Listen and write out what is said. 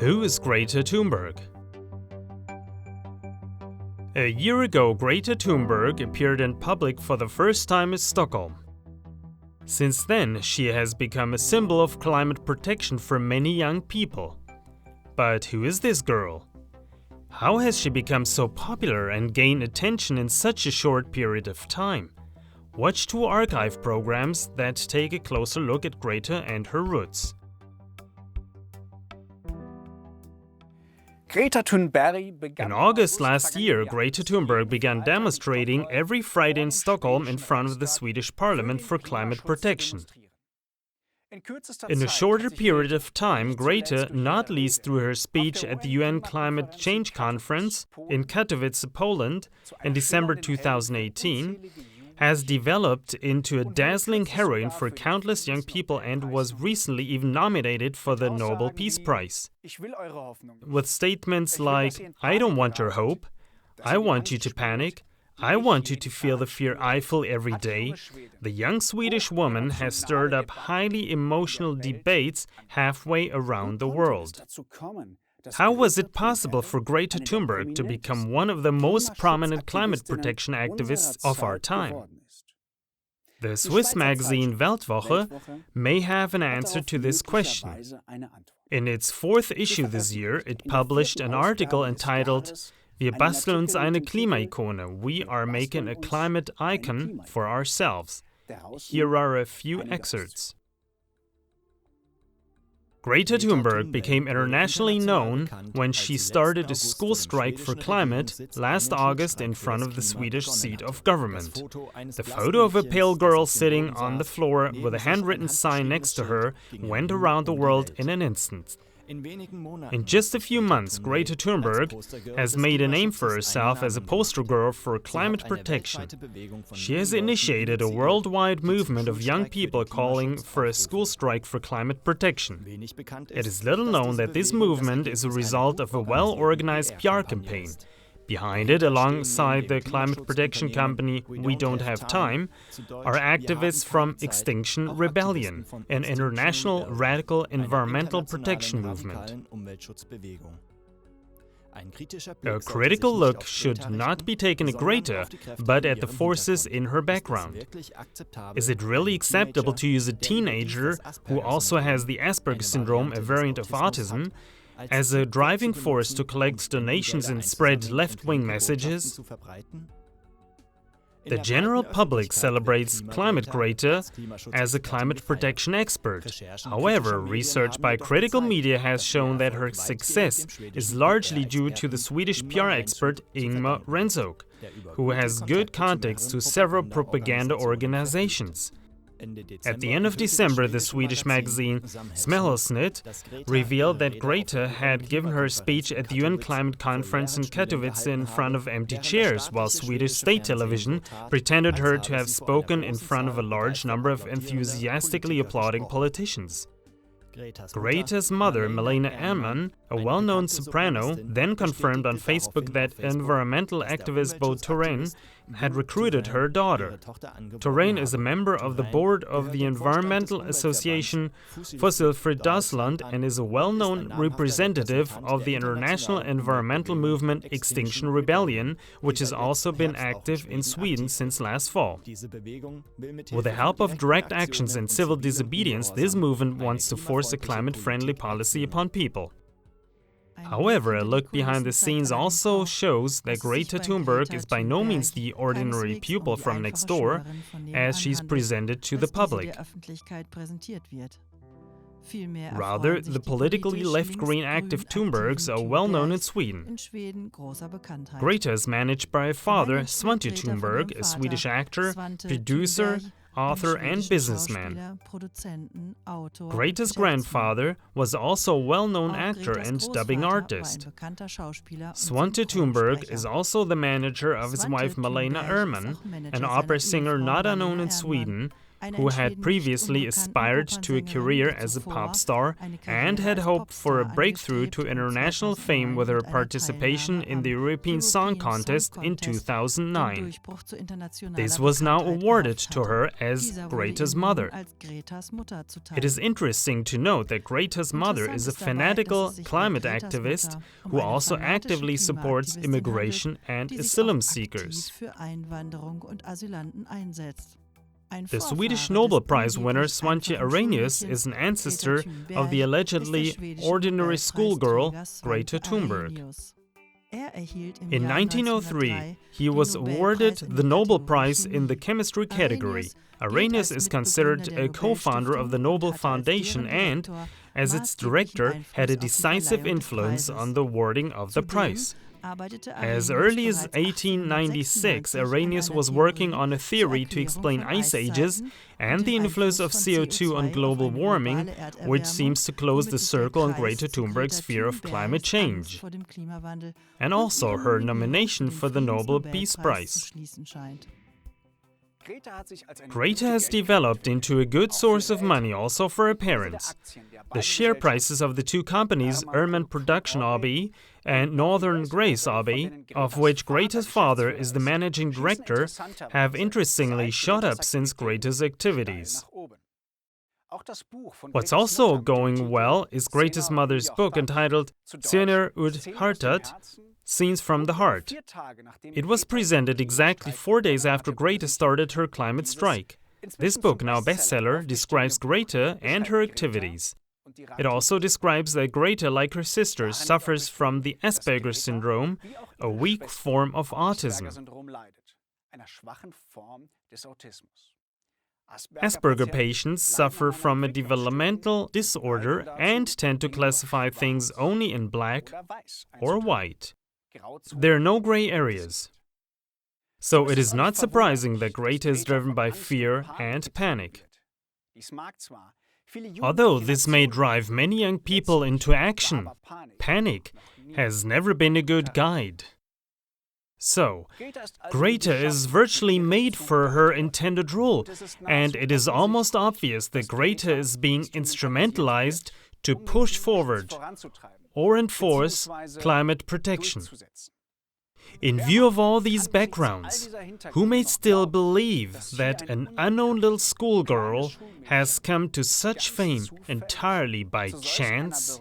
Who is Greta Thunberg? A year ago, Greta Thunberg appeared in public for the first time in Stockholm. Since then, she has become a symbol of climate protection for many young people. But who is this girl? How has she become so popular and gained attention in such a short period of time? Watch two archive programs that take a closer look at Greta and her roots. In August last year, Greta Thunberg began demonstrating every Friday in Stockholm in front of the Swedish Parliament for climate protection. In a shorter period of time, Greta, not least through her speech at the UN Climate Change Conference in Katowice, Poland, in December 2018, has developed into a dazzling heroine for countless young people and was recently even nominated for the Nobel Peace Prize. With statements like, "I don't want your hope," "I want you to panic," "I want you to feel the fear I feel every day," the young Swedish woman has stirred up highly emotional debates halfway around the world. How was it possible for Greta Thunberg to become one of the most prominent climate protection activists of our time? The Swiss magazine Weltwoche may have an answer to this question. In its fourth issue this year, it published an article entitled "Wir basteln uns eine Klimaikone. We are making a climate icon for ourselves." Here are a few excerpts. Greta Thunberg became internationally known when she started a school strike for climate last August in front of the Swedish seat of government. The photo of a pale girl sitting on the floor with a handwritten sign next to her went around the world in an instant. In just a few months, Greta Thunberg has made a name for herself as a poster girl for climate protection. She has initiated a worldwide movement of young people calling for a school strike for climate protection. It is little known that this movement is a result of a well-organized PR campaign. Behind it, alongside the climate protection company We Don't Have Time, are activists from Extinction Rebellion, an international radical environmental protection movement. A critical look should not be taken at Greta, but at the forces in her background. Is it really acceptable to use a teenager, who also has the Asperger syndrome, a variant of autism, as a driving force to collect donations and spread left-wing messages? The general public celebrates Climate Greta as a climate protection expert. However, research by critical media has shown that her success is largely due to the Swedish PR expert Ingmar Rentzhog, who has good contacts to several propaganda organizations. At the end of December, the Swedish magazine Smälsnytt revealed that Greta had given her speech at the UN Climate Conference in Katowice in front of empty chairs, while Swedish state television pretended her to have spoken in front of a large number of enthusiastically applauding politicians. Greta's mother, Malena Ehrman, a well-known soprano, then confirmed on Facebook that environmental activist Bo Thorén had recruited her daughter. Thorén is a member of the board of the environmental association Fossilfritt Deutschland and is a well-known representative of the international environmental movement Extinction Rebellion, which has also been active in Sweden since last fall. With the help of direct actions and civil disobedience, this movement wants to force a climate-friendly policy upon people. However, a look behind the scenes also shows that Greta Thunberg is by no means the ordinary pupil from next door, as she's presented to the public. Rather, the politically left-green active Thunbergs are well known in Sweden. Greta is managed by her father, Svante Thunberg, a Swedish actor, producer, author and businessman. Greta's grandfather was also a well-known actor and dubbing artist. Svante Thunberg is also the manager of his wife Malena Ehrman, an opera singer not unknown in Sweden, who had previously aspired to a career as a pop star and had hoped for a breakthrough to international fame with her participation in the European Song Contest in 2009. This was now awarded to her as Greta's mother. It is interesting to note that Greta's mother is a fanatical climate activist who also actively supports immigration and asylum seekers. The Swedish Nobel Prize winner Svante Arrhenius is an ancestor of the allegedly ordinary schoolgirl Greta Thunberg. In 1903, he was awarded the Nobel Prize in the chemistry category. Arrhenius is considered a co-founder of the Nobel Foundation and, as its director, had a decisive influence on the awarding of the prize. As early as 1896, Arrhenius was working on a theory to explain ice ages and the influence of CO2 on global warming, which seems to close the circle on Greta Thunberg's fear of climate change, and also her nomination for the Nobel Peace Prize. Greta has developed into a good source of money also for her parents. The share prices of the two companies, Erman Production AB and Northern Grace AB, of which Greta's father is the managing director, have interestingly shot up since Greta's activities. What's also going well is Greta's mother's book entitled Scener ut Hartat, Scenes from the Heart. It was presented exactly 4 days after Greta started her climate strike. This book, now bestseller, describes Greta and her activities. It also describes that Greta, like her sisters, suffers from the Asperger syndrome, a weak form of autism. Asperger patients suffer from a developmental disorder and tend to classify things only in black or white. There are no gray areas. So it is not surprising that Greta is driven by fear and panic. Although this may drive many young people into action, panic has never been a good guide. So, Greta is virtually made for her intended role, and it is almost obvious that Greta is being instrumentalized to push forward or enforce climate protection. In view of all these backgrounds, who may still believe that an unknown little schoolgirl has come to such fame entirely by chance?